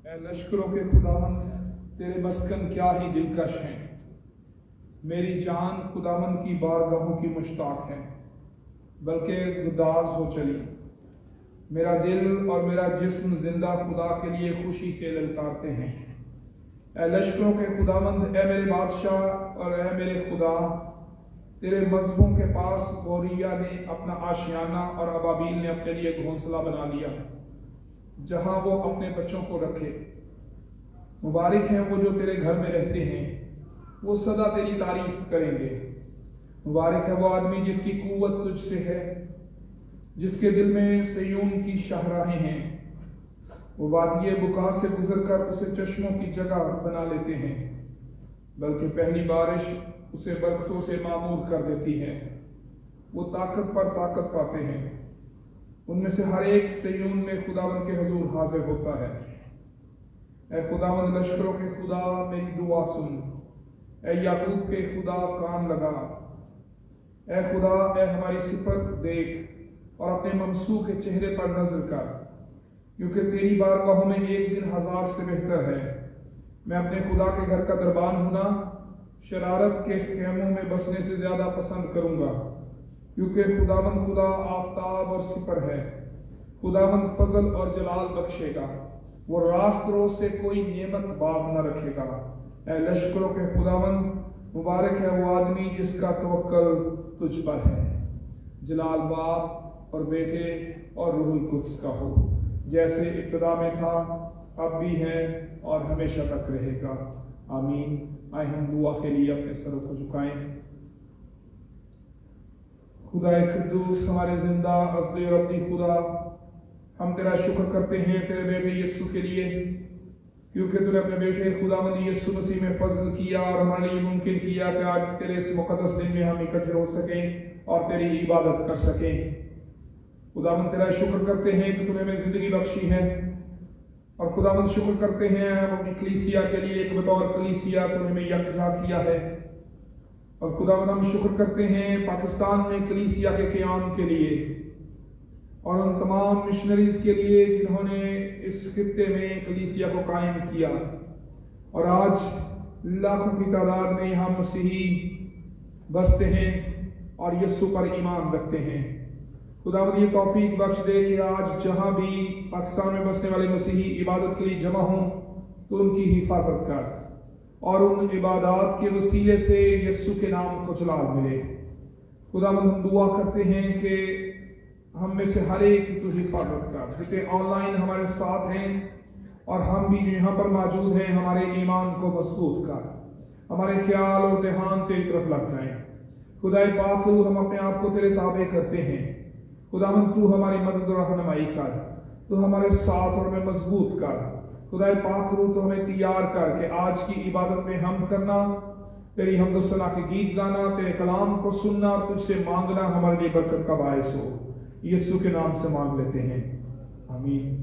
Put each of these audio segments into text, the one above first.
اے لشکروں کے خداوند، تیرے مسکن کیا ہی دلکش ہیں۔ میری جان خداوند کی بارگاہوں کی مشتاق ہے، بلکہ گداز ہو چلی۔ میرا دل اور میرا جسم زندہ خدا کے لیے خوشی سے للکارتے ہیں۔ اے لشکروں کے خداوند، اے میرے بادشاہ اور اے میرے خدا، تیرے مذہبوں کے پاس گوریا نے اپنا آشیانہ اور ابابیل نے اپنے لیے گھونسلہ بنا لیا، جہاں وہ اپنے بچوں کو رکھے۔ مبارک ہیں وہ جو تیرے گھر میں رہتے ہیں، وہ سدا تیری تعریف کریں گے۔ مبارک ہے وہ آدمی جس کی قوت تجھ سے ہے، جس کے دل میں سیون کی شاہراہیں ہیں۔ وہ وادی بکا سے گزر کر اسے چشموں کی جگہ بنا لیتے ہیں، بلکہ پہلی بارش اسے برکتوں سے معمور کر دیتی ہے۔ وہ طاقت پر طاقت پاتے ہیں۔ ان میں سے ہر ایک سیون میں خداوند کے حضور حاضر ہوتا ہے۔ اے خداوند لشکروں کے خدا، میری دعا سن۔ اے یعقوب کے خدا، کان لگا۔ اے خدا، اے ہماری صفت دیکھ اور اپنے ممسوح کے چہرے پر نظر کر، کیونکہ تیری بارگاہوں میں ایک دن 1000 سے بہتر ہے۔ میں اپنے خدا کے گھر کا دربان ہونا شرارت کے خیموں میں بسنے سے زیادہ پسند کروں گا، کیونکہ خداوند خدا آفتاب اور سپر ہے۔ خداوند فضل اور جلال بخشے گا، وہ راست رو سے کوئی نعمت باز نہ رکھے گا۔ اے لشکروں کے خداوند، مبارک ہے وہ آدمی جس کا توکل تجھ پر ہے۔ جلال باپ اور بیٹے اور روح القدس کا ہو، جیسے ابتدا میں تھا، اب بھی ہے اور ہمیشہ تک رہے گا، آمین۔ آئے ہم دعا کے لیے اپنے سروں کو جھکائیں۔ خدا قدوس، ہمارے زندہ ازلی اور ابدی خدا، ہم تیرا شکر کرتے ہیں تیرے بیٹے یسوع کے لیے، کیونکہ تو نے اپنے بیٹے خداوند یسوع مسیح میں فضل کیا اور ہمارے لیے ممکن کیا کہ آج تیرے اس مقدس دن میں ہم اکٹھے ہو سکیں اور تیری عبادت کر سکیں۔ خداوند تیرا شکر کرتے ہیں کہ تو نے ہمیں زندگی بخشی ہے، اور خداوند شکر کرتے ہیں ہم اپنی کلیسیا کے لیے ایک بطور کلیسیا تو نے ہمیں یکجا کیا ہے، اور خداوند ہم شکر کرتے ہیں پاکستان میں کلیسیا کے قیام کے لیے اور ان تمام مشنریز کے لیے جنہوں نے اس خطے میں کلیسیا کو قائم کیا، اور آج لاکھوں کی تعداد میں یہاں مسیحی بستے ہیں اور یسوع پر ایمان رکھتے ہیں۔ خداوند یہ توفیق بخش دے کہ آج جہاں بھی پاکستان میں بسنے والے مسیحی عبادت کے لیے جمع ہوں تو ان کی حفاظت کر، اور ان عبادات کے وسیلے سے یسوع کے نام کو جلال ملے۔ خداوند ہم دعا کرتے ہیں کہ ہم میں سے ہر ایک کی تو حفاظت کر، جتنے آن لائن ہمارے ساتھ ہیں اور ہم بھی جو یہاں پر موجود ہیں، ہمارے ایمان کو مضبوط کر، ہمارے خیال اور دھیان تیری طرف لگ جائیں۔ خدائے پاک، ہم اپنے آپ کو تیرے تابع کرتے ہیں۔ خداوند تو ہماری مدد اور رہنمائی کر، تو ہمارے ساتھ اور ہمیں مضبوط کر۔ خدائے پاک روح تو ہمیں تیار کر کہ آج کی عبادت میں حمد کرنا، تیری حمد و ثنا کے گیت گانا، تیرے کلام کو سننا اور تجھ سے مانگنا ہمارے لیے برکت کا باعث ہو۔ یسوع کے نام سے مانگ لیتے ہیں، آمین۔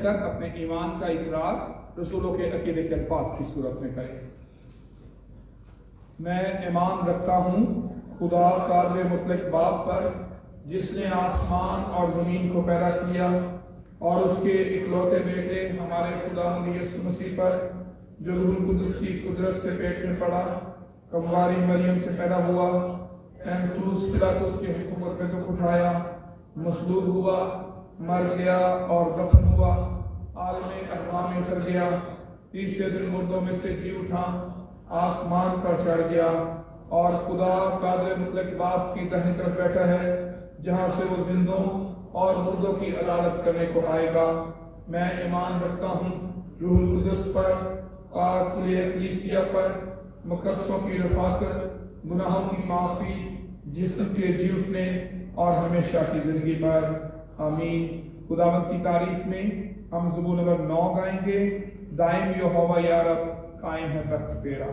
کر اپنے ایمان کا اقرار رسولوں کے عقیدے کے الفاظ کی صورت میں کریں۔ میں ایمان رکھتا ہوں خدا قادر مطلق باپ پر، جس نے آسمان اور زمین کو پیدا کیا، اور اس کے اکلوتے بیٹے ہمارے خدا یسوع مسیح پر، جو روح القدس کی قدرت سے پیٹ میں پڑا، کنواری مریم سے پیدا ہوا، پینتوس پلاطس کے حکومت میں دکھ اٹھایا، مصلوب ہوا، مر گیا اور دفن ہوا، عالم ارواح میں اتر گیا، تیسرے دن مردوں میں سے جی اٹھا، آسمان پر چڑھ گیا، اور خدا قادر مطلق باپ کی داہنی طرف بیٹھا ہے، جہاں سے وہ زندوں اور مردوں کی عدالت کرنے کو آئے گا۔ میں ایمان رکھتا ہوں روح القدس پر، پاک کلیسیا پر، مقدسوں کی رفاقت، گناہوں کی معافی، جسم کے جی اٹھنے اور ہمیشہ کی زندگی پر۔ آمین۔ خداوند کی تعریف میں ہم زبور نمبر 9 گائیں گے، دائم یہوہ یا رب، قائم ہے تخت تیرا۔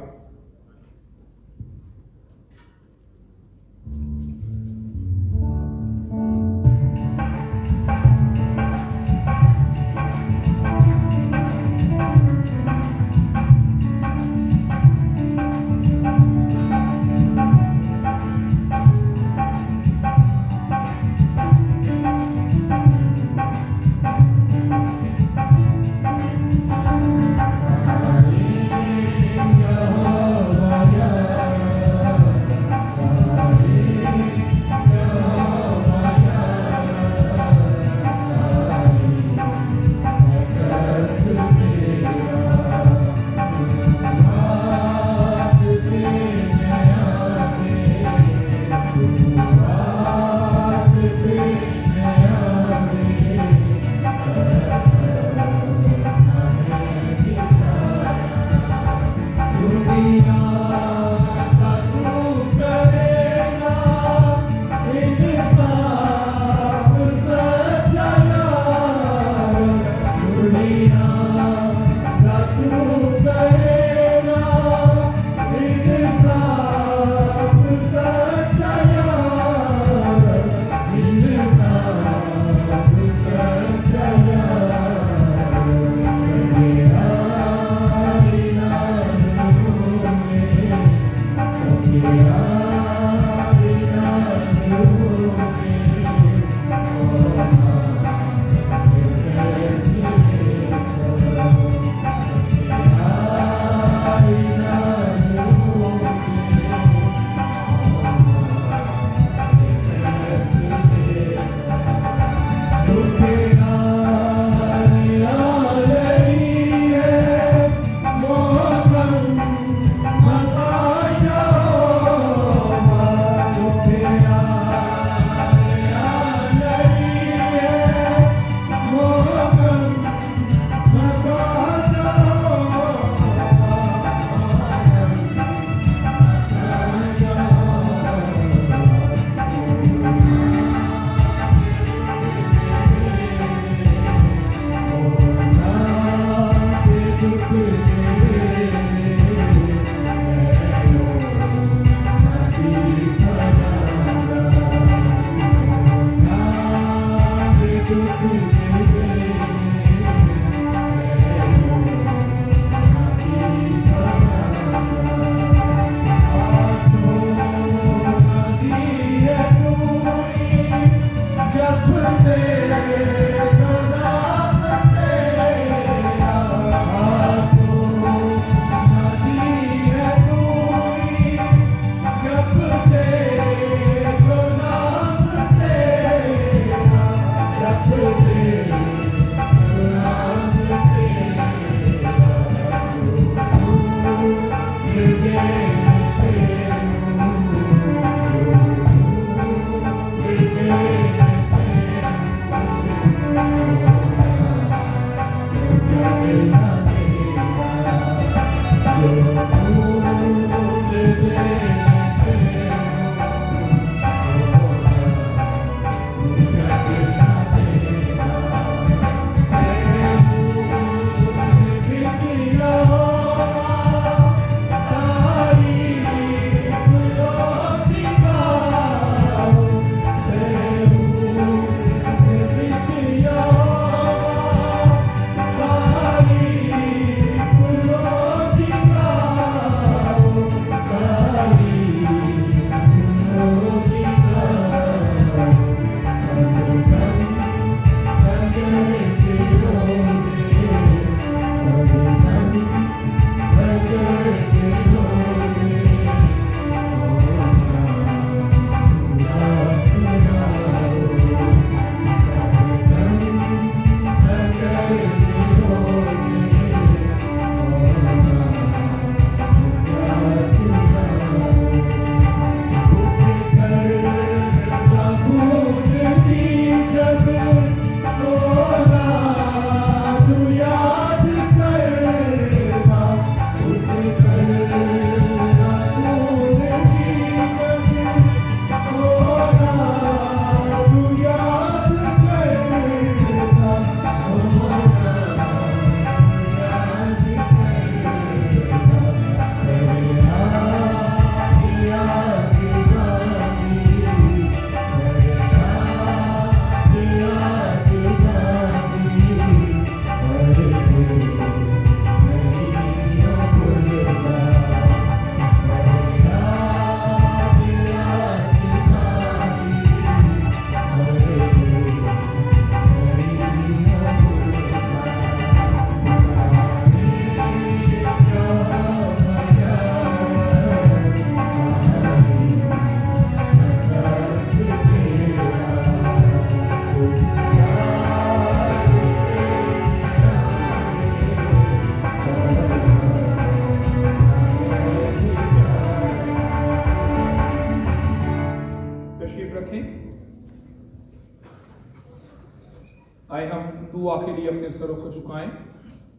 دعا کے لیے اپنے سروں کو جھکائیں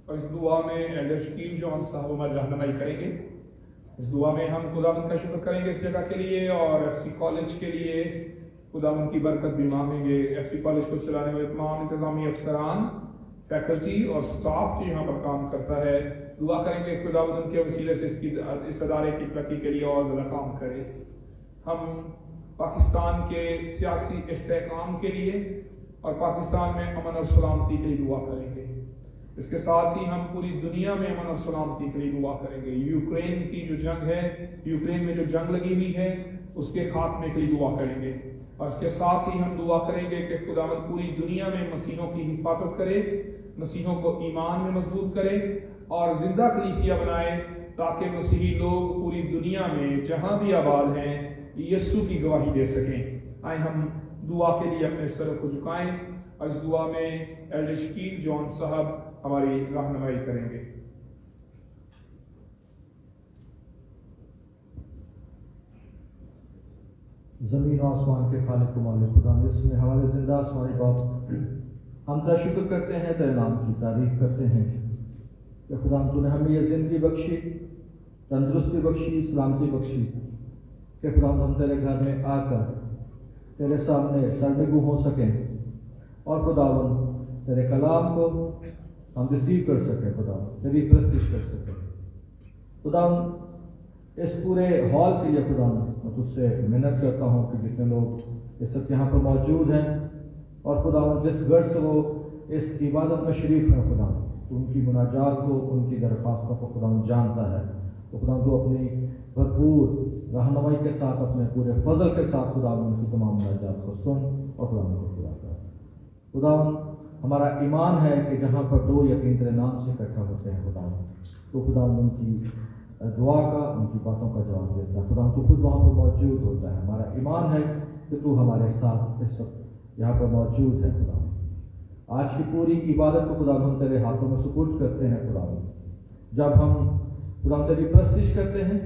اور اس دعا میں ایلڈر شکیل جون صاحب ہماری رہنمائی کریں گے۔ اس دعا میں ہم خداوند کا شکر کریں گے اس جگہ کے لیے اور ایف سی کالج کے لیے خداوند کی برکت بھی مانگیں گے۔ ایف سی کالج کو چلانے والے تمام انتظامی افسران، فیکلٹی اور سٹاف جو یہاں پر کام کرتا ہے، دعا کریں گے خداوند ان کے وسیلے سے اس ادارے کی ترقی کے لیے اور زیادہ کام کرے۔ ہم پاکستان کے سیاسی استحکام کے لیے اور پاکستان میں امن اور سلامتی کے لیے دعا کریں گے۔ اس کے ساتھ ہی ہم پوری دنیا میں امن اور سلامتی کے لیے دعا کریں گے۔ یوکرین کی جو جنگ ہے، یوکرین میں جو جنگ لگی ہوئی ہے، اس کے خاتمے کے لیے دعا کریں گے۔ اور اس کے ساتھ ہی ہم دعا کریں گے کہ خداوند پوری دنیا میں مسیحوں کی حفاظت کرے، مسیحوں کو ایمان میں مضبوط کرے اور زندہ کلیسیا بنائے، تاکہ مسیحی لوگ پوری دنیا میں جہاں بھی آباد ہیں یسوع کی گواہی دے سکیں۔ آئے ہم دعا کے لیے اپنے سروں کو جھکائیں اور اس دعا میں ایلڈر شکیل جون صاحب ہماری رہنمائی کریں گے۔ زمین و آسمان کے خالق و مالک خدا جس نے ہمارے زندہ آسمانی باپ، ہم تیرا شکر کرتے ہیں، تیرے نام کی تعریف کرتے ہیں کہ خدا تو نے ہمیں یہ زندگی بخشی، تندرستی بخشی، سلامتی بخشی کہ خدا ہم تیرے گھر میں آ کر تیرے سامنے سرنگو ہو سکیں اور خداوند تیرے کلام کو ہم ریسیو کر سکیں، خدا تیری پرستش کر سکیں۔ خداوند اس پورے ہال کے لیے خداوند میں تجھ سے محنت کرتا ہوں کہ جتنے لوگ اس وقت یہاں پر موجود ہیں اور خداوند جس گھر سے وہ اس عبادت میں شریک ہیں، خداوند تو ان کی مناجات کو، ان کی درخواستوں کو خداوند جانتا ہے۔ تو خداوند تو اپنی بھرپور رہنمائی کے ساتھ، اپنے پورے فضل کے ساتھ خداوند ان کی تمام مناجات کو سن اور خداوند کو پورا کر۔ خداوند ہمارا ایمان ہے کہ جہاں پر دو یا تین تیرے نام سے اکٹھا ہوتے ہیں خداوند، تو خداوند ان کی دعا کا، ان کی باتوں کا جواب دیتا ہے۔ خداوند تو خود وہاں پر موجود ہوتا ہے۔ ہمارا ایمان ہے کہ تو ہمارے ساتھ اس وقت یہاں پر موجود ہے۔ خداوند آج کی پوری عبادت کو خداوند ہم تیرے ہاتھوں میں سپرد کرتے ہیں۔ خداوند جب ہم خداوند تیری پرستش کرتے ہیں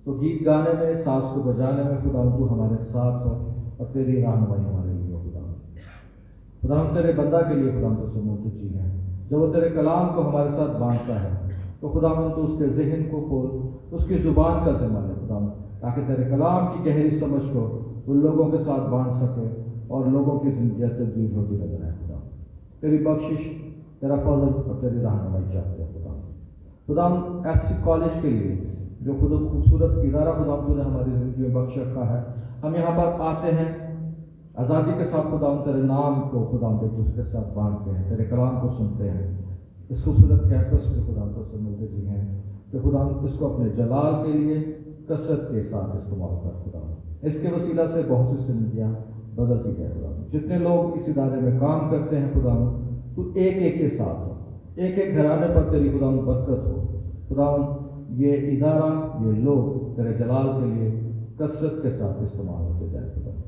تو گیت گانے میں، ساز کو بجانے میں خداوند تو ہمارے ساتھ ہو اور تیری رہنمائی ہمارے لیے ہو۔ خداوند تیرے بندہ کے لیے خداوند تو سے مرتجی ہے، جب وہ تیرے کلام کو ہمارے ساتھ بانٹتا ہے تو خداوند تو اس کے ذہن کو کھول، اس کی زبان کا ذمہ لے خداوند، تاکہ تیرے کلام کی گہری سمجھ کو ان لوگوں کے ساتھ بانٹ سکے اور لوگوں کی زندگیاں تبدیل ہوتی نظر آئے۔ خداوند تیری بخشش، تیرا فضل اور تیری رہنمائی چاہتے ہیں۔ خداوند ایف سی کالج کے لیے جو خود خوبصورت ادارہ خداوند تو نے ہماری زندگی میں بخش رکھا ہے، ہم یہاں پر آتے ہیں آزادی کے ساتھ خداوند تیرے نام کو خداوند ایک دوسرے کے ساتھ بانٹتے ہیں، تیرے کلام کو سنتے ہیں۔ اس خوبصورت کیمپس میں خداوند تو سے ملتے جی ہیں کہ خداوند اس کو اپنے جلال کے لیے کثرت کے ساتھ استعمال کر۔ خداوند اس کے وسیلہ سے بہت سی زندگیاں بدلتی گئے۔ خداوند جتنے لوگ اس ادارے میں کام کرتے ہیں خداوند تو ایک ایک کے ساتھ ہو، ایک ایک گھرانے پر تیری خداوند برکت ہو۔ خداوند یہ ادارہ، یہ لوگ تیرے جلال کے لیے کثرت کے ساتھ استعمال ہوتے جائے۔ خداوند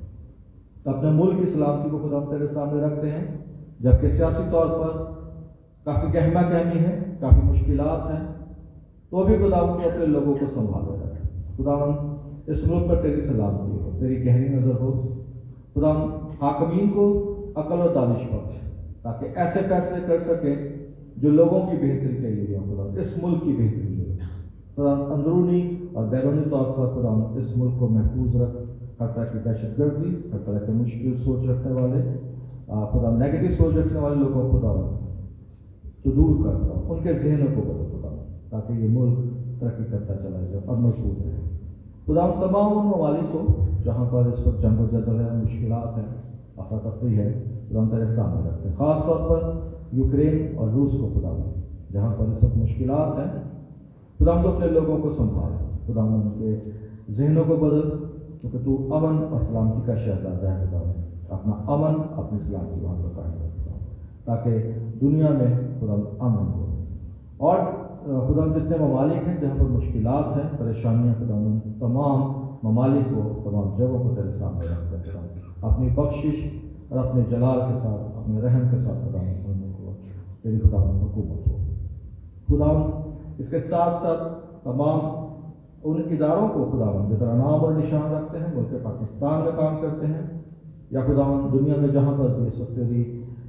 اپنے ملک کی سلامتی کو خداوند تیرے سامنے رکھتے ہیں، جبکہ سیاسی طور پر کافی گہما گہمی ہے، کافی مشکلات ہیں، تو بھی خداوند تو اپنے لوگوں کو سنبھالے رکھے۔ خداوند اس ملک پر تیری سلامتی ہو، تیری گہری نظر ہو۔ خداوند حاکمین کو عقل و دانش بخش، تاکہ ایسے فیصلے کر سکیں جو لوگوں کی بہتری کے لیے ہوں، خداوند اس ملک کی بہتری کے لیے۔ خداوند اندرونی اور بیرونی طور پر خداوند اس ملک کو محفوظ رکھ، ہر طرح کی دہشت گردی، ہر طرح کے مشکل سوچ رکھنے والے، خداوند نیگیٹو سوچ رکھنے والے لوگوں کو خداوند تو دور کر دو، ان کے ذہنوں کو بدل خداوند، تاکہ یہ ملک ترقی کرتا چلا جائے اور مضبوط رہے۔ خداوند تمام ان ممالک کو جہاں پر اس وقت جنگ و جدل ہے، مشکلات ہیں، افراتفری ہے، خداوند تیرے سامنے رکھتے ہیں، خاص طور پر یوکرین اور روس کو خداوند جہاں پر اس وقت مشکلات ہیں، خداوند اپنے لوگوں کو سنبھال، خداوند ان کے ذہنوں کو بدل، کیونکہ تو امن اور سلامتی کا شہزادہ ہے۔ خداوند اپنا امن، اپنی سلامتی وہاں پر قائم رکھتا ہوں تاکہ دنیا میں خداوند امن ہو۔ اور خداوند جتنے ممالک ہیں جہاں پر مشکلات ہیں، پریشانیاں، خداوند تمام ممالک کو، تمام جگہوں کو تیرے سامنے رکھتے ہیں۔ خداوند اپنی بخشش اور اپنے جلال کے ساتھ، اپنے رحم کے ساتھ خداوند ان کو تیری خداوند حکومت ہو۔ خداوند اس کے ساتھ ساتھ تمام ان اداروں کو خداوند جو تیرا نام اور نشان رکھتے ہیں، ملک پاکستان میں کام کرتے ہیں یا خداوند دنیا میں جہاں پر بھی اس وقت تیری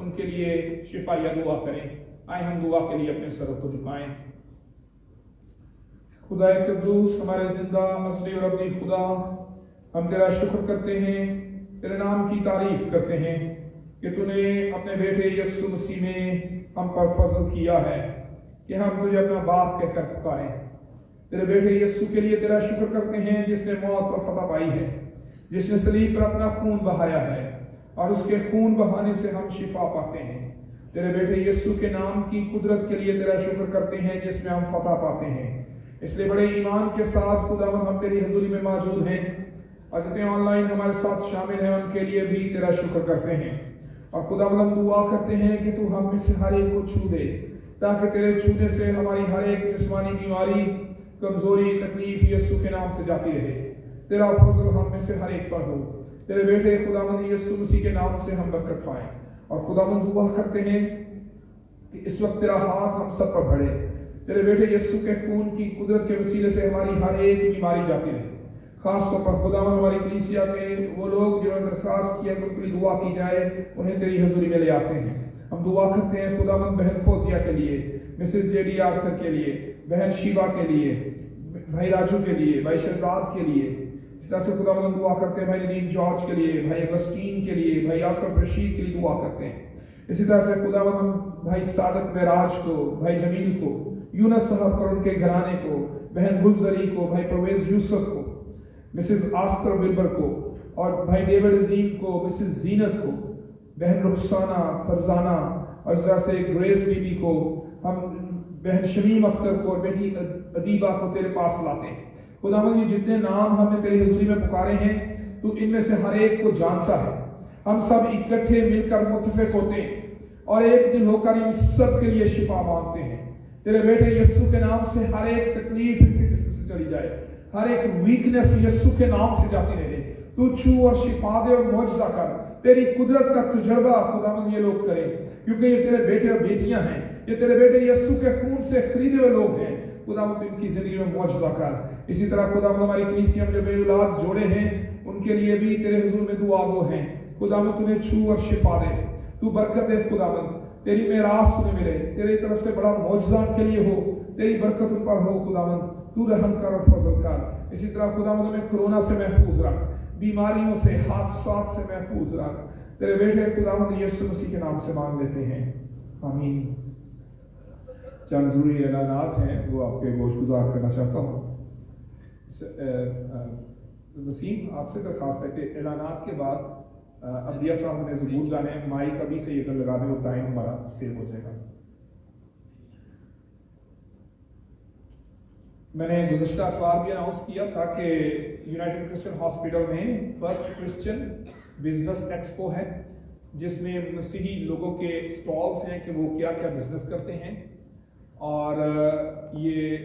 ان کے لیے شفایہ دعا کریں. آئے ہم دعا کے لیے اپنے سروں کو جھکائیں. خدا قدوس ہمارے زندہ اصلی اور ابدی خدا، ہم تیرا شکر کرتے ہیں، تیرے نام کی تعریف کرتے ہیں کہ تو نے اپنے بیٹے یسوع مسیح میں ہم پر فضل کیا ہے کہ ہم تجھے اپنا باپ کہہ کر پکاریں. تیرے بیٹے یسوع کے لیے تیرا شکر کرتے ہیں جس نے موت پر فتح پائی ہے، جس نے صلیب پر اپنا خون بہایا ہے اور اس کے خون بہانے سے ہم شفا پاتے ہیں. تیرے بیٹے یسوع کے نام کی قدرت کے لیے تیرا شکر کرتے ہیں جس میں ہم فتح پاتے ہیں. اس لیے بڑے ایمان کے ساتھ خداوند ہم تیری حضوری میں موجود ہیں، اور جتنے آن لائن ہمارے ساتھ شامل ہیں ان کے لیے بھی تیرا شکر کرتے ہیں. اور خداوند ہم دعا کرتے ہیں کہ تو ہم میں سے ہر ایک کو چھو دے، تاکہ تیرے چھونے سے ہماری ہر ایک جسمانی بیماری، کمزوری، تکلیف یسوع کے نام سے جاتی رہے. تیرا فضل ہم میں سے ہر ایک پر ہو. تیرے بیٹے خداوند یسوع مسیح کے نام سے ہم برکت پائیں. اور خداوند دعا کرتے ہیں کہ اس وقت تیرا ہاتھ ہم سب پر بڑھے. تیرے بیٹے یسوع کے خون کی قدرت کے وسیلے سے ہماری ہر ایک بیماری جاتی رہے. خاص طور پر خداوند ہماری کلیسیا کے وہ لوگ جنہوں نے درخواست کیا کہ ان کے لیے دعا کی جائے، انہیں تیری حضوری میں لے آتے ہیں. ہم دعا کرتے ہیں خداوند بہن فوزیہ کے لیے، مسز جے ڈی آرتھر کے لیے، بہن شیبا کے لیے، بھائی راجو کے لیے، بھائی شہزاد کے لیے. اس طرح سے خداوند دعا کرتے ہیں بھائی ندیم جارج کے لیے، بھائی اگسٹین کے لیے، بھائی آصف رشید کے لیے دعا کرتے ہیں. اسی طرح سے خداوند ہم بھائی صادق معراج کو، بھائی جمیل کو، یونس صاحب اور ان کے گھرانے کو، بہن گلزری کو، بھائی پرویز یوسف کو، مسز آستر بلبر کو، اور بھائی ڈیوڈ عظیم کو، مسز زینت کو، بہن رخسانہ، فرزانہ، اور اس طرح سے گریس بی بی کو، ہم بہن شمیم اختر کو اور بیٹی ادیبہ کو تیرے پاس لاتے ہیں. خداوند یہ جتنے نام ہم نے تیری حضوری میں پکارے ہیں تو ان میں سے ہر ایک کو جانتا ہے. ہم سب اکٹھے مل کر متفق ہوتے ہیں اور ایک دل ہو کر ان سب کے لیے شفا مانگتے ہیں. تیرے بیٹے یسوع کے نام سے ہر ایک تکلیف ان کے جسم سے چلی جائے، ہر ایک ویکنس یسوع کے نام سے جاتی رہے. تو چھو اور شفا دے اور معجزہ کر. تیری قدرت کا تجربہ خداوند یہ لوگ کریں، کیونکہ یہ تیرے بیٹے اور بیٹیاں ہیں، یہ تیرے بیٹے یسوع کے خون سے خریدے ہوئے لوگ ہیں. خداوند ان کی زندگی میں معجزہ کر. اسی طرح خداوند ہماری کلیسیا میں جو بے اولاد جوڑے ہیں ان کے لیے بھی تیرے حضور میں دعا گو ہیں. خداوند تمہیں چھو اور شفا دے، تو برکت دے. خداوند تیری میراث تمہیں ملے، تیری طرف سے بڑا معجزہ ان کے لیے ہو، تیری برکت ان پر ہو. خداوند تو رحم کر اور فضل کر. اسی طرح خداوند ہمیں کورونا سے محفوظ رکھ، بیماریوں سے، حادثات سے محفوظ رکھ. تیرے بیٹے خداوند یسوع مسیح کے نام سے مانگ لیتے ہیں، آمین. چند ضروری اعلانات ہیں وہ آپ کے گوش گزار کرنا چاہتا ہوں. وسیم آپ سے درخواست ہے کہ اعلانات کے بعد عبدیہ صاحب نے ضبوط گانے مائک ابھی سے یہ لگا دیں، وہ ٹائم ہمارا سیو ہو جائے گا. میں نے گزشتہ اتوار بھی اناؤنس کیا تھا کہ یونائٹڈ کرسچن ہاسپٹل میں فرسٹ کرسچن بزنس ایکسپو ہے، جس میں مسیحی لوگوں کے اسٹالز ہیں کہ وہ کیا کیا بزنس کرتے ہیں. اور یہ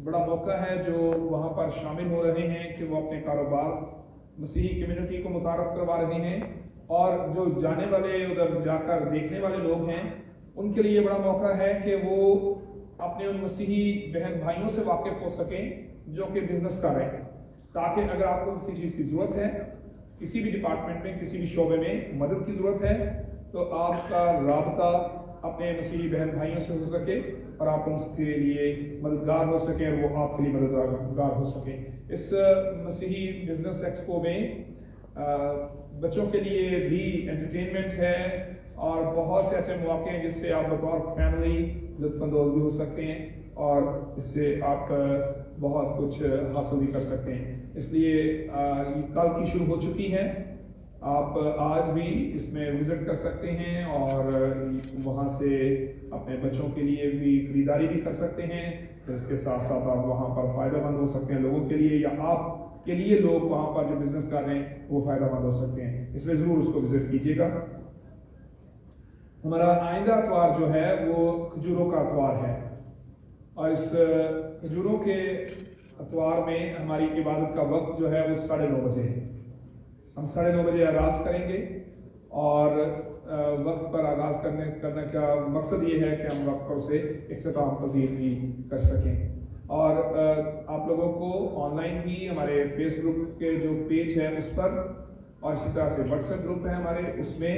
بڑا موقع ہے جو وہاں پر شامل ہو رہے ہیں کہ وہ اپنے کاروبار مسیحی کمیونٹی کو متعارف کروا رہے ہیں، اور جو جانے والے ادھر جا کر دیکھنے والے لوگ ہیں ان کے لیے بڑا موقع ہے کہ وہ اپنے ان مسیحی بہن بھائیوں سے واقف ہو سکیں جو کہ بزنس کر رہے ہیں، تاکہ اگر آپ کو کسی چیز کی ضرورت ہے، کسی بھی ڈپارٹمنٹ میں، کسی بھی شعبے میں مدد کی ضرورت ہے، تو آپ کا رابطہ اپنے مسیحی بہن بھائیوں سے ہو سکے اور آپ ان کے لیے مددگار ہو سکیں اور وہ آپ کے لیے مددگار ہو سکیں. اس مسیحی بزنس ایکسپو میں بچوں کے لیے بھی انٹرٹینمنٹ ہے اور بہت سے ایسے مواقع ہیں جس سے آپ بطور فیملی لطف اندوز بھی ہو سکتے ہیں اور اس سے آپ بہت کچھ حاصل بھی کر سکتے ہیں. اس لیے یہ کل کی شروع ہو چکی ہے، آپ آج بھی اس میں وزٹ کر سکتے ہیں اور وہاں سے اپنے بچوں کے لیے بھی خریداری بھی کر سکتے ہیں. اس کے ساتھ ساتھ آپ وہاں پر فائدہ مند ہو سکتے ہیں لوگوں کے لیے، یا آپ کے لیے لوگ وہاں پر جو بزنس کر رہے ہیں وہ فائدہ مند ہو سکتے ہیں. اس لیے ضرور اس کو وزٹ کیجیے گا. ہمارا آئندہ اتوار جو ہے وہ کھجوروں کا اتوار ہے، اور اس کھجوروں کے اتوار میں ہماری عبادت کا وقت جو ہے وہ 9:30 بجے ہے. ہم 9:30 بجے آغاز کریں گے، اور وقت پر آغاز کرنے کا مقصد یہ ہے کہ ہم وقت پر اسے اختتام پذیر بھی کر سکیں. اور آپ لوگوں کو آن لائن بھی ہمارے فیس بک کے جو پیج ہے اس پر، اور اسی طرح سے واٹس ایپ گروپ ہے ہمارے، اس میں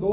2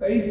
23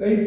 23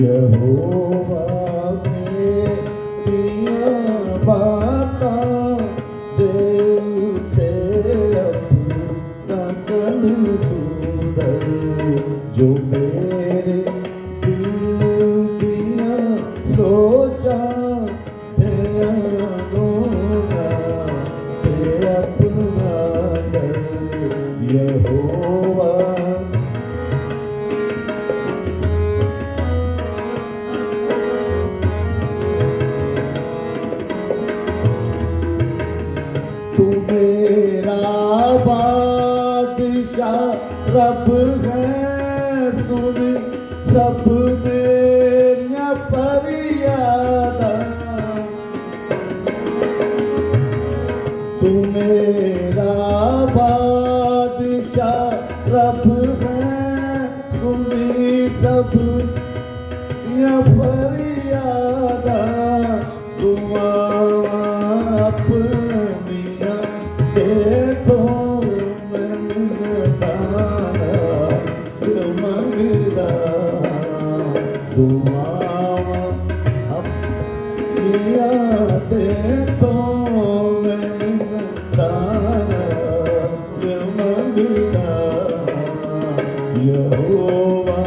یہوہ میریاں باتاں دل تے اپنا کن تو در جو میرے دل دیاں سوچاں دیاں گونا تے اپنا در یہوہ تو میرا بادشاہ رب ہے سن سب میریاں فریاداں تو میرا بادشاہ رب ہے سن سب میریاں فریاداں دعاواں اپنیاں دے تو میں منتاں منگدا دعاواں اپنیاں دے تو میں منتاں منگدا یہوہ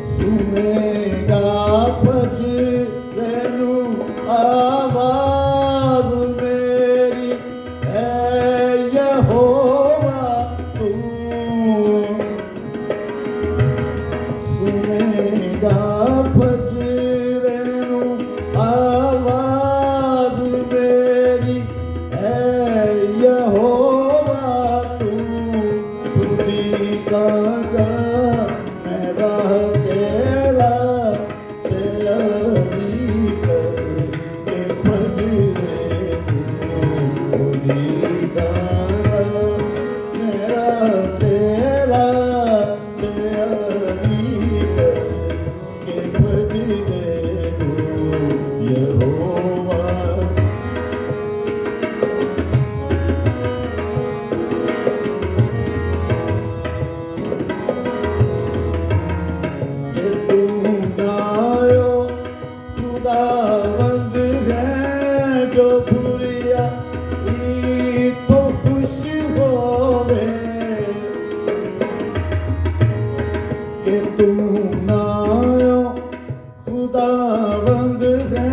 سنے گا فجر نو آواز میری اے یہوہ تو سنے گا فجر نو آواز میری اے یہوہ تو سنی گا میرا تیرا تیاری کر کے فجرے سنی گا میرا تیرا تیاری کر کے فجرے یہوہ کہ تم گایو خداوند ہے جو بریا ای تو خوش ہوئے کہ تم گایو خداوند ہے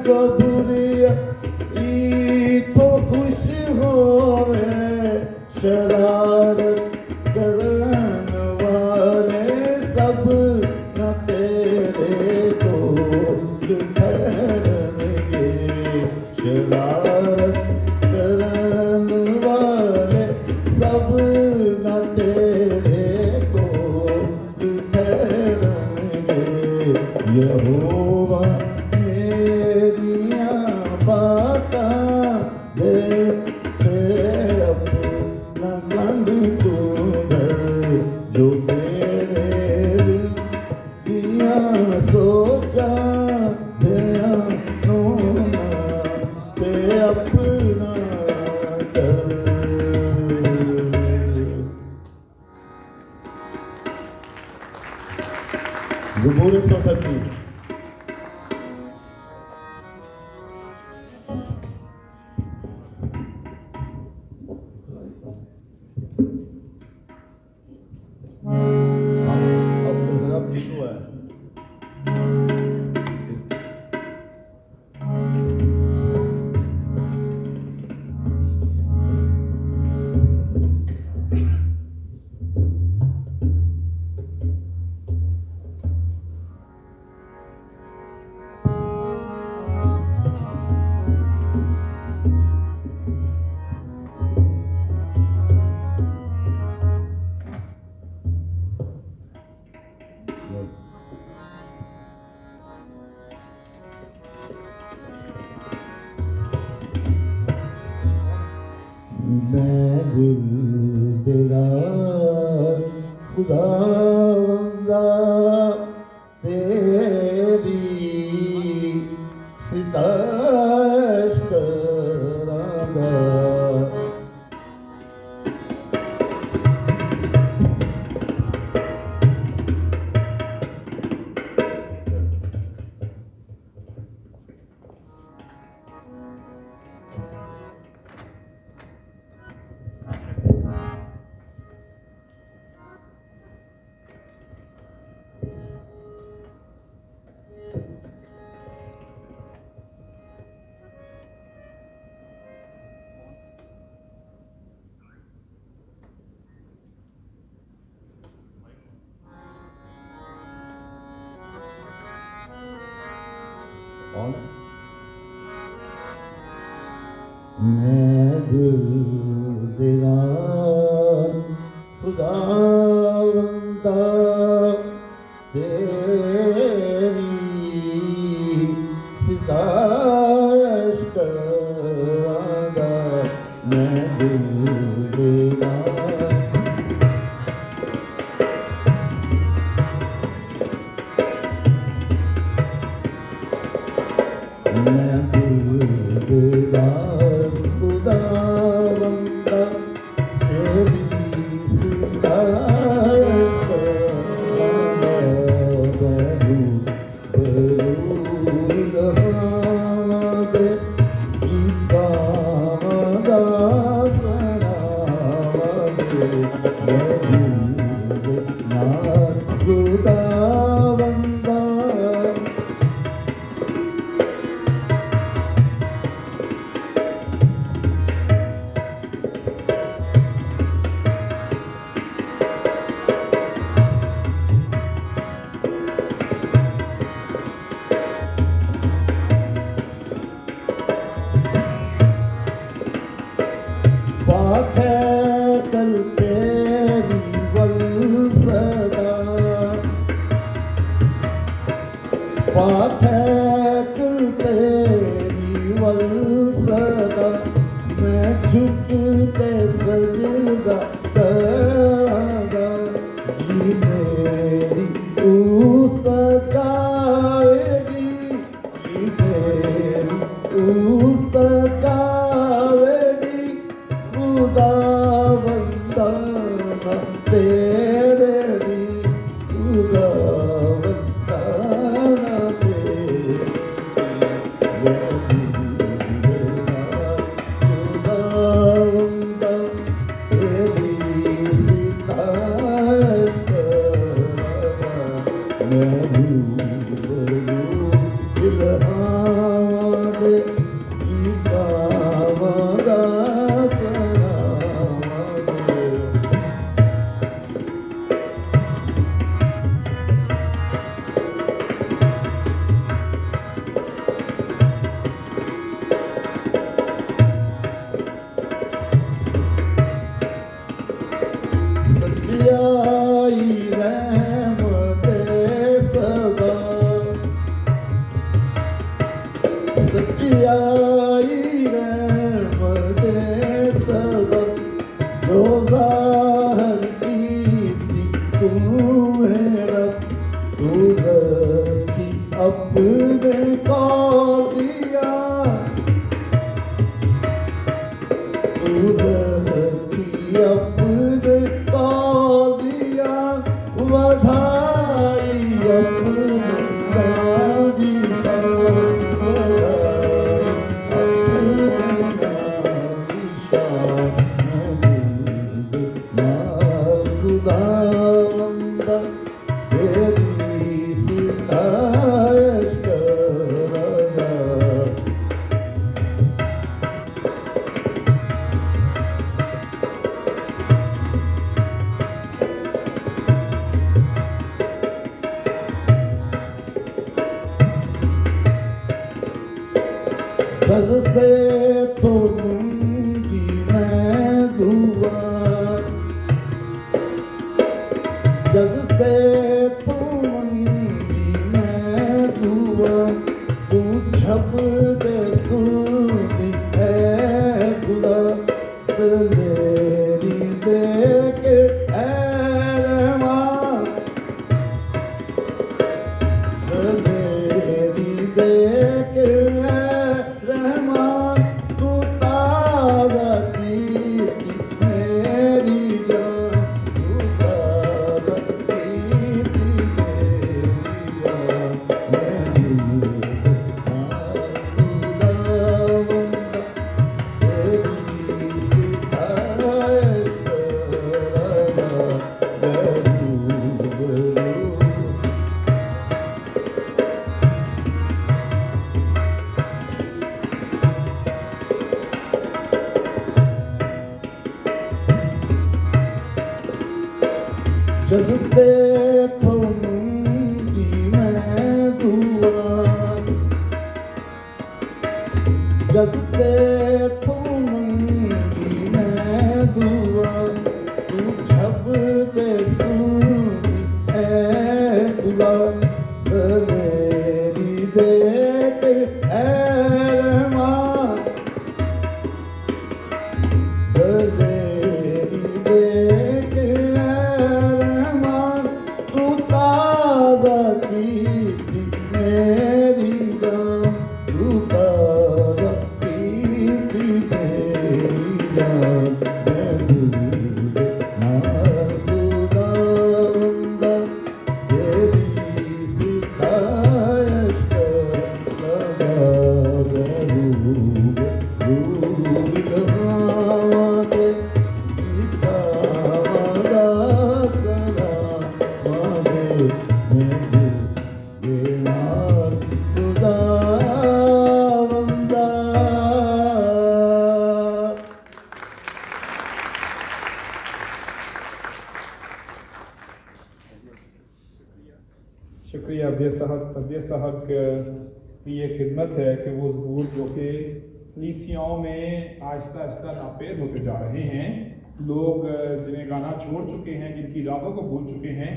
جو بریا ای تو خوش ہوئے شرارت کرن والے سب نہ تیرے دوست ٹھہرن گے شرارت کرن والے سب نہ تیرے دوست ٹھہرن گے یہوہ میریاں باتاں دیتے اپنا گند تو در جو میرے دل دیاں سوچاں دیاں نونا تے اپنا در زبور 138 اب ٹھیک ہوا ہے میں دل تیرا خداوندا تیری میں دل دیدار خداوندا تیری ستائش کراں گا میں دل دیدار میں دل دیدار خداوندا تیری ستائش کراں گا دے گیتاں دا سناواں گے میں دل دیدار خداوندا پاک ہے کل تیری ولسدا پاک ہے کل تیری ولسدا میں جھک کے سجدہ کراں گا جی میری سجائے گی جی میری سجائے گی خداوندا تیرے بھی خداوندا تیرے خداوندا تیری ستائش کراں میں الہام دے گیتاں دا سناواں گے سچائی رحمت سبا سچائی رحمت سبا جو ظاہر کیتی تو میرا تو رکھی اپنے کو دیا تو رکھی اپنے کو دیا وڈھائی اپنے دادی شان وڈھائی اپنے دادی شان خداوندا تیری ستائش کراں گا جگ سے تو لوں گی میں دعا جگ سے تو منگی میں دعا تو جھپ دے سنی ہے خدا دلیری دے کے اے رحمان دلیری دے کے اے رحمان تو تاج جب دیکھوں گی میں دعا جب دیکھوں گی میں دعا تو جھب دے سونی اے خدا دلیری دیکھ اے رحمان دلیری دیکھ اے رحمان تو تازہ کی میری جان تو تازہ کی میری جان میں دل نہ خدا بندہ تیری ستائش کرتا روح لہاتے گیتا والا سلام آگے میں دل دیوار خدا بندہ. شکریہ ابدیہ صاحب کی یہ خدمت ہے کہ وہ ظہور جو کہ کلیسیاؤں میں آہستہ آہستہ ناپید ہوتے جا رہے ہیں، لوگ جنہیں گانا چھوڑ چکے ہیں، جن کی راگوں کو بھول چکے ہیں،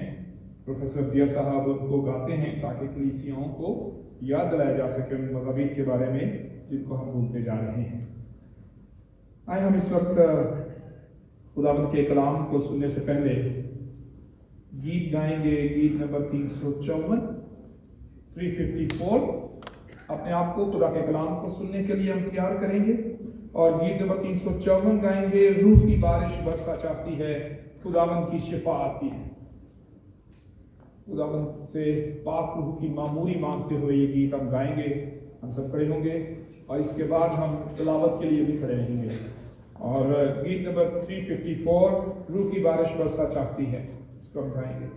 پروفیسر ابدیہ صاحب ان کو گاتے ہیں تاکہ کلیسیاؤں کو یاد دلایا جا سکے ان مضامین کے بارے میں جن کو ہم بھولتے جا رہے ہیں. آئے ہم اس وقت خداوند کے کلام کو سننے سے پہلے گیت گائیں گے. گیت نمبر 354 354. اپنے آپ کو خدا کے کلام کو سننے کے لیے ہم تیار کریں گے اور گیت نمبر 354 گائیں گے. روح کی بارش برسا چاہتی ہے، خداوند کی شفا آتی ہے. خداوند سے پاک روح کی معموری مانگتے ہوئے یہ گیت ہم گائیں گے. ہم سب کھڑے ہوں گے اور اس کے بعد ہم تلاوت کے لیے بھی کھڑے رہیں گے. اور گیت نمبر 354 روح کی بارش برسا چاہتی ہے، اس کو ہم گائیں گے. میں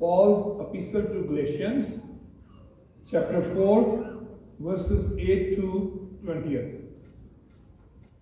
Paul's epistle to Galatians, chapter 4, verses 8 to 20.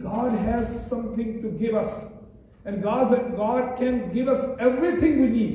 God has something to give us and God can give us everything we need।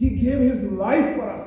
He gave his life for us,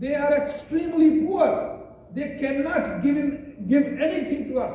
They are extremely poor, they cannot give anything to us।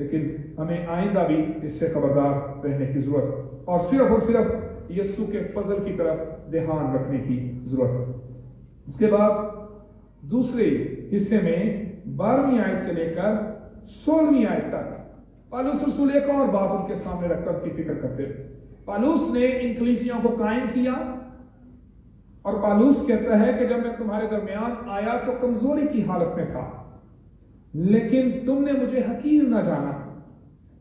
لیکن ہمیں آئندہ بھی اس سے خبردار رہنے کی ضرورت ہے اور صرف یسوع کے فضل کی طرف دھیان رکھنے کی ضرورت ہے۔ اس کے بعد دوسرے حصے میں 12ویں آیت سے لے کر 16ویں آیت تک پالوس رسول ایک اور بات ان کے سامنے رکھ کر کی فکر کرتے ہیں۔ پالوس نے ان کلیسیوں کو قائم کیا اور پالوس کہتا ہے کہ جب میں تمہارے درمیان آیا تو کمزوری کی حالت میں تھا، لیکن تم نے مجھے حقیر نہ جانا،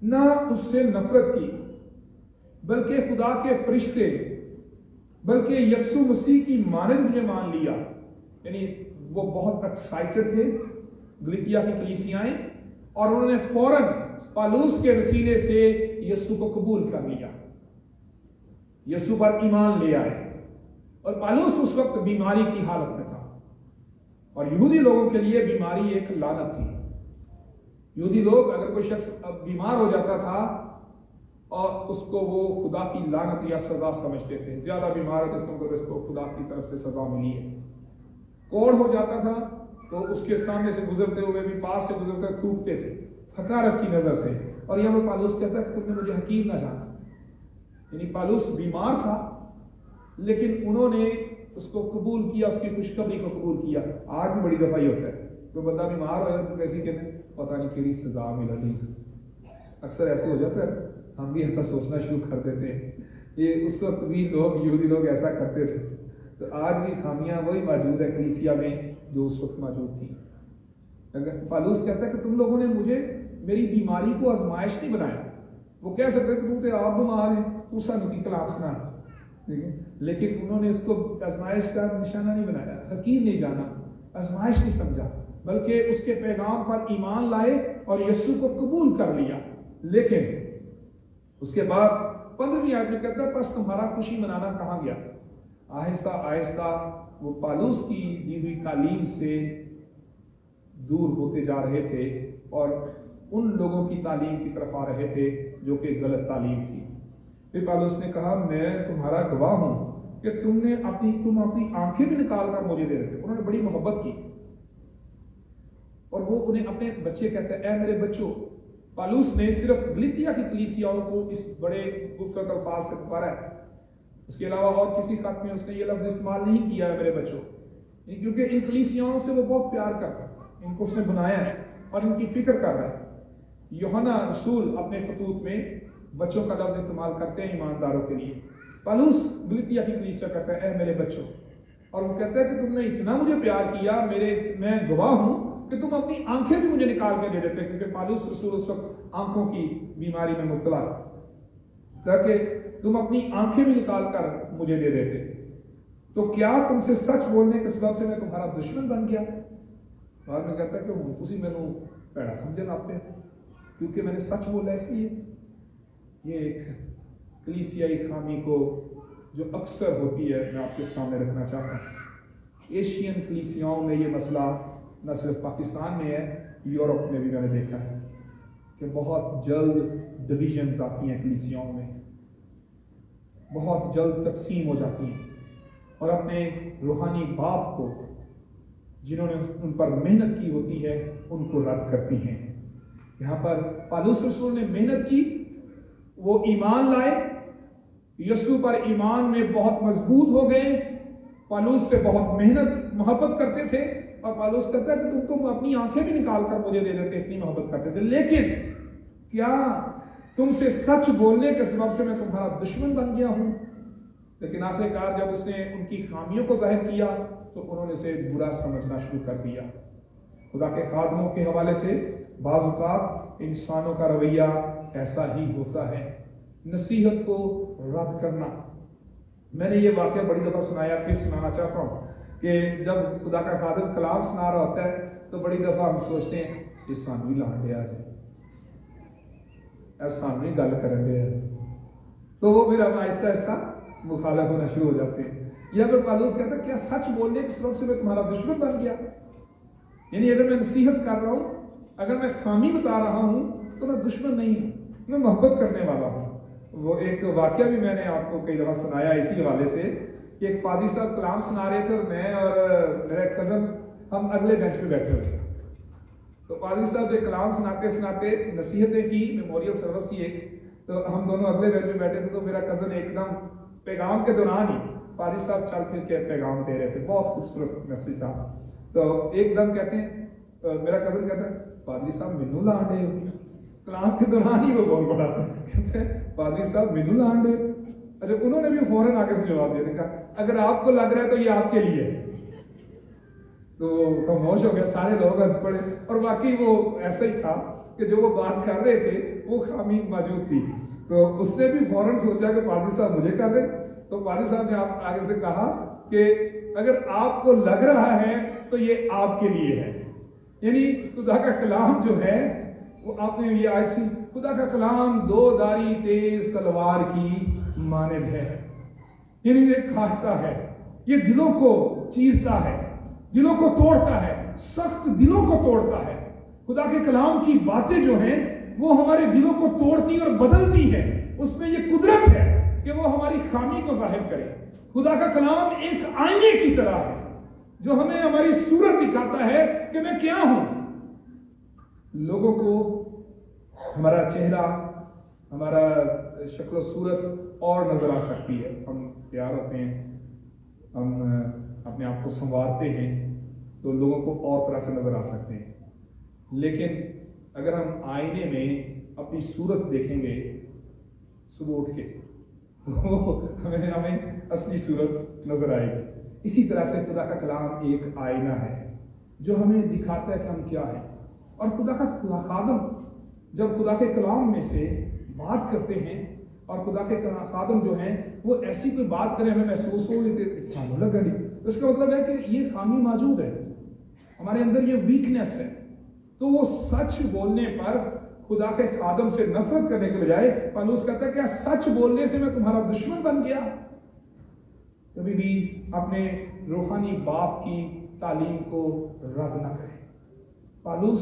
نہ اس سے نفرت کی، بلکہ خدا کے فرشتے، بلکہ یسوع مسیح کی مانند مجھے مان لیا۔ یعنی وہ بہت ایکسائٹڈ تھے گلتیا کی کلیسیائیں، اور انہوں نے فوراً پالوس کے وسیلے سے یسوع کو قبول کر لیا، یسوع پر ایمان لے آئے۔ اور پالوس اس وقت بیماری کی حالت میں تھا، اور یہودی لوگوں کے لیے بیماری ایک لعنت تھی۔ یہودی لوگ اگر کوئی شخص بیمار ہو جاتا تھا اور اس کو وہ خدا کی لعنت یا سزا سمجھتے تھے، زیادہ بیمار ہے جس کو مطلب اس کو خدا کی طرف سے سزا ملی ہے۔ کوڑ ہو جاتا تھا تو اس کے سامنے سے گزرتے ہوئے بھی، پاس سے گزرتے تھوکتے تھے حقارت کی نظر سے۔ اور یہاں پر پالوس کہتا ہے کہ تم نے مجھے حقیر نہ جانا، یعنی پالوس بیمار تھا لیکن انہوں نے اس کو قبول کیا، اس کی خوشخبری کو قبول کیا۔ آج بھی بڑی دفعہ یہ ہوتا ہے، کوئی بندہ بیمار ہو جائے تو کیسی کہتے ہیں پتہ نہیں کیڑی سزا ملا نہیں، اکثر ایسے ہو جاتا ہے، ہم بھی ایسا سوچنا شروع کر دیتے ہیں۔ یہ اس وقت بھی یہودی لوگ ایسا کرتے تھے، تو آج بھی خامیاں وہی موجود ہے کلیسیا میں جو اس وقت موجود تھی۔ اگر پالوس کہتا ہے کہ تم لوگوں نے مجھے میری بیماری کو آزمائش نہیں بنایا، وہ کہہ سکتے کہ تم آپ بیمار ہیں تو سانو کی کلام سنا، لیکن انہوں نے اس کو آزمائش کا نشانہ نہیں بنایا، حقیر نہیں جانا، آزمائش نہیں سمجھا، بلکہ اس کے پیغام پر ایمان لائے اور یسوع کو قبول کر لیا۔ لیکن اس کے بعد 15ویں آیت میں کہتا ہے پس تمہارا خوشی منانا کہاں گیا؟ آہستہ آہستہ وہ پالوس کی دی ہوئی تعلیم سے دور ہوتے جا رہے تھے اور ان لوگوں کی تعلیم کی طرف آ رہے تھے جو کہ غلط تعلیم تھی۔ پھر پالوس نے کہا میں تمہارا گواہ ہوں کہ تم اپنی آنکھیں بھی نکال کر مجھے دے رہے تھے۔ انہوں نے بڑی محبت کی اور وہ انہیں اپنے بچے کہتے ہیں، اے میرے بچوں۔ پالوس نے صرف گلتیا کی کلیسیاؤں کو اس بڑے خوبصورت الفاظ سے پکارا ہے، اس کے علاوہ اور کسی خط میں اس نے یہ لفظ استعمال نہیں کیا ہے میرے بچوں، کیونکہ ان کلیسیاؤں سے وہ بہت پیار کرتا ہے، ان کو اس نے بنایا ہے اور ان کی فکر کر رہا ہے۔ یوحنا رسول اپنے خطوط میں بچوں کا لفظ استعمال کرتے ہیں ایمانداروں کے لیے۔ پالوس گلتیا کی کلیسیا کہتا ہے اے میرے بچوں، اور وہ کہتا ہے کہ تم نے اتنا مجھے پیار کیا، میں گواہ ہوں کہ تم اپنی آنکھیں بھی مجھے نکال کے دے دیتے، کیونکہ پالوس رسول اس وقت آنکھوں کی بیماری میں مبتلا تھا، کہ تم اپنی آنکھیں بھی نکال کر مجھے دے دیتے، تو کیا تم سے سچ بولنے کے سبب سے میں تمہارا دشمن بن گیا؟ بعد میں کہتا ہے کہ تسی میں پیڑا سمجھنا آپ نے، کیونکہ میں نے سچ بولا اس لیے۔ یہ ایک کلیسیائی خامی کو جو اکثر ہوتی ہے میں آپ کے سامنے رکھنا چاہتا ہوں۔ ایشین کلیسیاؤں میں یہ مسئلہ نہ صرف پاکستان میں ہے، یورپ میں بھی میں نے دیکھا ہے کہ بہت جلد ڈویژنز آتی ہیں کلیسیاؤں میں، بہت جلد تقسیم ہو جاتی ہیں، اور اپنے روحانی باپ کو جنہوں نے ان پر محنت کی ہوتی ہے ان کو رد کرتی ہیں۔ یہاں پر پالوس رسول نے محنت کی، وہ ایمان لائے، یسوع پر ایمان میں بہت مضبوط ہو گئے، پالوس سے بہت محبت کرتے تھے، اور پالوس کہتا ہے کہ تم اپنی آنکھیں بھی نکال کر مجھے دے دیتے، اتنی محبت کرتے تھے، لیکن کیا تم سے سچ بولنے کے سبب سے میں تمہارا دشمن بن گیا ہوں؟ لیکن آخر کار جب اس نے ان کی خامیوں کو ظاہر کیا تو انہوں نے اسے برا سمجھنا شروع کر دیا۔ خدا کے خادموں کے حوالے سے بعض اوقات انسانوں کا رویہ ایسا ہی ہوتا ہے، نصیحت کو رد کرنا۔ میں نے یہ واقعہ بڑی دفعہ سنایا، پھر سنانا چاہتا ہوں کہ جب خدا کا خادم کلام سنا رہا ہوتا ہے تو بڑی دفعہ ہم سوچتے ہیں کہ سانو ہی لانڈیا جائے، سانو ہی گل کرن دیا جائے، تو وہ پھر ہم آہستہ آہستہ مخالف ہونا شروع ہو جاتے ہیں۔ یا پھر پالوس کہتا ہے کیا سچ بولنے کے سبب سے میں تمہارا دشمن بن گیا؟ یعنی اگر میں نصیحت کر رہا ہوں، اگر میں خامی بتا رہا ہوں تو میں دشمن نہیں ہوں، میں محبت کرنے والا ہوں۔ وہ ایک واقعہ بھی میں نے آپ کو کئی دفعہ سنایا اسی حوالے سے کہ ایک پادری صاحب کلام سنا رہے تھے اور میں اور میرا کزن ہم اگلے بینچ پہ بیٹھے ہوئے تھے، تو پادری صاحب نے کلام سناتے سناتے نصیحتیں کی، میموریل سروس تھی ایک، تو ہم دونوں اگلے بیل میں بیٹھے تھے، تو میرا کزن ایک دم پیغام کے دوران ہی پادری صاحب چل پھر کے پیغام دے رہے تھے، بہت خوبصورت میسج تھا، تو ایک دم کہتے ہیں، میرا کزن کہتا ہے پادری صاحب مینو لان دے، کلام کے دوران ہی وہ بول پڑا، کہتے ہیں پادری صاحب مینو لان دے۔ اچھا انہوں نے بھی فوراً آگے سے جواب دیا، کہا اگر آپ کو لگ رہا ہے تو یہ آپ کے لیے ہے۔ تو خاموش ہو گیا، سارے لوگ ہنس پڑے، اور واقعی وہ ایسا ہی تھا کہ جو وہ بات کر رہے تھے وہ خامی موجود تھی، تو اس نے بھی فوراً سوچا کہ پادری صاحب مجھے کر رہے، تو پادری صاحب نے آگے سے کہا کہ اگر آپ کو لگ رہا ہے تو یہ آپ کے لیے ہے۔ یعنی خدا کا کلام جو ہے وہ آپ نے یہ آج سنی، خدا کا کلام دو دھاری تیز تلوار کی مانند ہے، یعنی یہ کھاتا ہے، یہ دلوں کو چیرتا ہے، دلوں کو توڑتا ہے، سخت دلوں کو توڑتا ہے۔ خدا کے کلام کی باتیں جو ہیں وہ ہمارے دلوں کو توڑتی اور بدلتی ہیں، اس میں یہ قدرت ہے کہ وہ ہماری خامی کو ظاہر کرے۔ خدا کا کلام ایک آئینے کی طرح ہے جو ہمیں ہماری صورت دکھاتا ہے کہ میں کیا ہوں۔ لوگوں کو ہمارا چہرہ، ہمارا شکل و صورت اور نظر آ سکتی ہے، ہم تیار ہوتے ہیں، ہم اپنے آپ کو سنوارتے ہیں تو لوگوں کو اور طرح سے نظر آ سکتے ہیں، لیکن اگر ہم آئینے میں اپنی صورت دیکھیں گے صبح اٹھ کے تو ہمیں اصلی صورت نظر آئے گی۔ اسی طرح سے خدا کا کلام ایک آئینہ ہے جو ہمیں دکھاتا ہے کہ ہم کیا ہیں، اور خدا کا خادم جب خدا کے کلام میں سے بات کرتے ہیں، اور خدا کے خادم جو ہیں وہ ایسی کوئی بات کریں ہمیں محسوس ہو کہ سانوں لگا نہیں، اس کا مطلب ہے کہ یہ خامی موجود ہے، ہمارے اندر یہ ویکنیس ہے، تو وہ سچ بولنے پر خدا کے خادم سے نفرت کرنے کے بجائے پالوس کہتا ہے کہ سچ بولنے سے میں تمہارا دشمن بن گیا۔ کبھی بھی اپنے روحانی باپ کی تعلیم کو رد نہ کریں۔ پالوس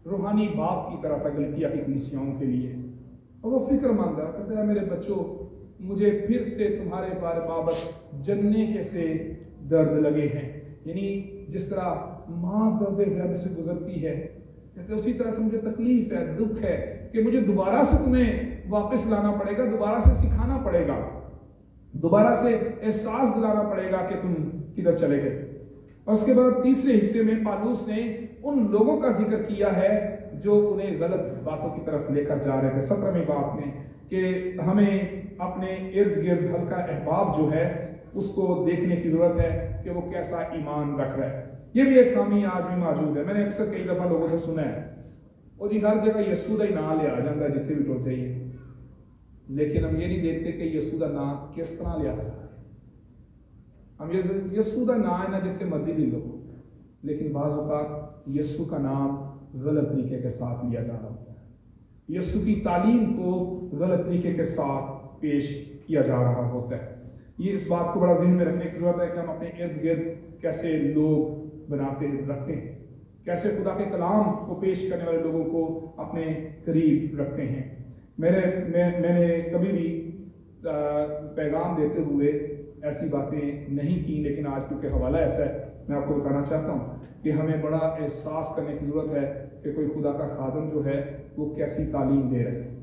روحانی باپ کی طرح تھا غلطیہ کی کلیسیاؤں کے لیے، اور وہ فکر مند ہے، کہتا ہے میرے بچوں مجھے پھر سے تمہارے بابت جننے کے سے درد لگے ہیں، یعنی جس طرح ماں درد ذہن سے گزرتی ہے، کہتے اسی طرح سے مجھے تکلیف ہے، دکھ ہے کہ مجھے دوبارہ سے تمہیں واپس لانا پڑے گا، دوبارہ سے سکھانا پڑے گا، دوبارہ سے احساس دلانا پڑے گا کہ تم کدھر چلے گئے۔ اور اس کے بعد تیسرے حصے میں پالوس نے ان لوگوں کا ذکر کیا ہے جو انہیں غلط باتوں کی طرف لے کر جا رہے تھے 17ویں بات میں، کہ ہمیں اپنے ارد گرد ہلکا احباب جو ہے اس کو دیکھنے کی ضرورت ہے کہ وہ کیسا ایمان رکھ رہا ہے۔ یہ بھی ایک خامی آج بھی موجود ہے۔ میں نے اکثر کئی دفعہ لوگوں سے سنا ہے وہ جی ہر جگہ یسوع دا ہی نام لیا جاتا ہے جتنے بھی ٹوٹ جائیے، لیکن ہم یہ نہیں دیکھتے کہ یسوع دا نام کس طرح لیا جاتا ہے۔ ہم یسوع دا نام ہے نا جتنے مرضی بھی لو، لیکن بعض اوقات یسوع کا نام غلط طریقے کے ساتھ لیا جا رہا ہوتا ہے، یسوع کی تعلیم کو غلط طریقے کے ساتھ پیش کیا جا رہا ہوتا ہے۔ یہ اس بات کو بڑا ذہن میں رکھنے کی ضرورت ہے کہ ہم اپنے ارد گرد کیسے لوگ بناتے رکھتے ہیں، کیسے خدا کے کلام کو پیش کرنے والے لوگوں کو اپنے قریب رکھتے ہیں۔ میں نے کبھی بھی پیغام دیتے ہوئے ایسی باتیں نہیں کی، لیکن آج کیونکہ حوالہ ایسا ہے میں آپ کو بتانا چاہتا ہوں کہ ہمیں بڑا احساس کرنے کی ضرورت ہے کہ کوئی خدا کا خادم جو ہے وہ کیسی تعلیم دے رہے ہیں۔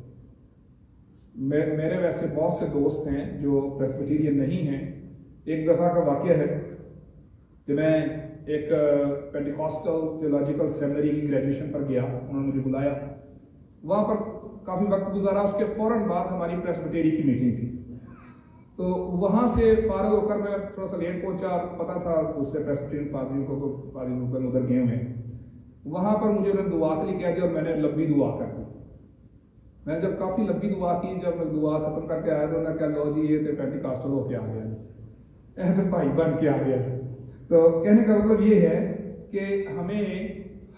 میرے ویسے بہت سے دوست ہیں جو پریسبیٹیرین نہیں ہیں۔ ایک دفعہ کا واقعہ ہے کہ میں ایک پینٹیکاسٹل تھیولوجیکل سیمنری کی گریجویشن پر گیا، انہوں نے مجھے بلایا، وہاں پر کافی وقت گزارا، اس کے فوراً بعد ہماری پریسبیٹری کی میٹنگ تھی، تو وہاں سے فارغ ہو کر میں تھوڑا سا لیٹ پہنچا، پتا تھا دوسرے پریسبیٹرین پادریوں کو پادری لوگ ادھر گئے ہوئے ہیں، وہاں پر مجھے انہوں نے دعا کے لیے کہہ دیا اور میں نے لمبی دعا کر دی۔ میں نے جب کافی لمبی دعا کی، جب میں دعا ختم کر کے آیا تو انہوں نے کہا لو جی یہ تو پینٹیکاسٹل ہو کے آ گیا، اے تو بھائی بن کے آ گیا۔ تو کہنے کا مطلب یہ ہے کہ ہمیں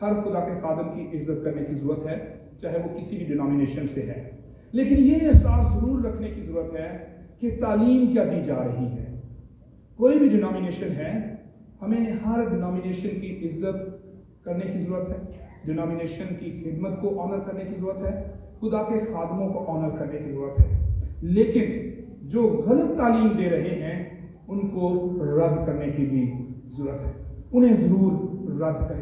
ہر خدا کے خادم کی عزت کرنے کی ضرورت ہے، چاہے وہ کسی بھی ڈینومینیشن سے ہے، لیکن یہ احساس ضرور رکھنے کی ضرورت ہے کہ تعلیم کیا دی جا رہی ہے۔ کوئی بھی ڈینومینیشن ہے، ہمیں ہر ڈینومینیشن کی عزت کرنے کی ضرورت ہے، ڈینومینیشن کی خدمت کو آنر کرنے کی ضرورت ہے، خدا کے خادموں کو آنر کرنے کی ضرورت ہے، لیکن جو غلط تعلیم دے رہے ہیں ان کو رد کرنے کی بھی ضرورت ہے، انہیں ضرور رد کریں۔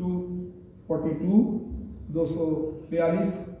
242